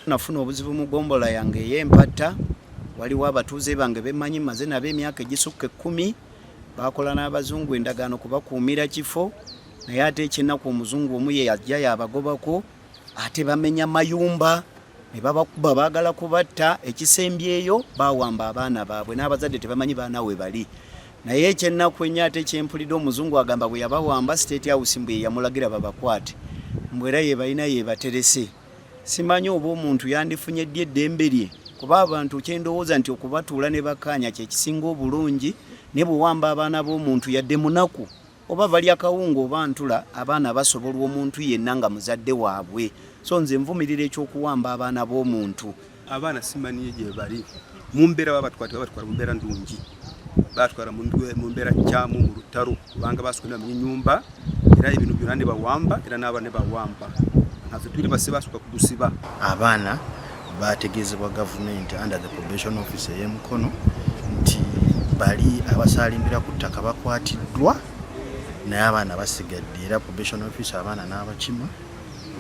Nafuna obuzibu mu gombola yange ey'empatta. Waliwo abatuuze bange bemanyi maze nabo emyaka egisukka 10 bakola n'abazungu endagaano kubakuumira kifo, naye ate ekyennaku omuzungu omu ye yajja yabagobako ate bamenya mayumba ne babakuba baagala kubatta. Ekisembyeyo bawamba abaana baabwe n'abazadde tebamanyi baana we bali. Naye ekyennaku ennyo ate kyempulidde omuzungu agamba bwe yabawamba State House mbwe yamulagira babakwate mbwera ye balina ye baterese. Simanyi oba omuntu yandifunye ddi eddembe lye, kuba abantu kyendowooza nti okubatuula ne bakkaanya kye kisinga obulungi. Ne buwamba abaana b'omuntu yadde munaku oba balya kawunga oba ntula, abaana basobolwa omuntu yenna nga muzadde waabwe. So nze nvumirira ekyokuwamba abaana b'omuntu. Abaana simanyi gye bali mu mbeera babatwala mu mbeera ndungi, batwala mu mbeera kyamu mu lutalo kubanga basukuna mu nyumba era ebintu byonna ne bawamba era n'abaana ne bawamba. Naffe tuli basuka kudusiba. Abaana bategeezebwa gavumenti under the probation officer y'Emukono nti bali abasalimbira ku ttaka bakwatiddwa, naye abaana basigadde era probation officer abaana n'abakima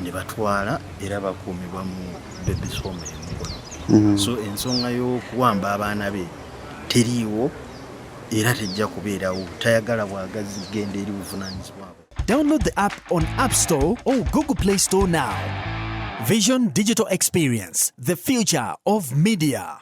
ne batwala era bakuumibwa mu baby home y'Emukono. So ensonga y'okuwamba abaana be teriiwo era tejja kubeerawo. Tayagala bwagazi genda eri buvunaanyizibwa. Download the app on App Store or Google Play Store now. Vision Digital Experience, the future of media.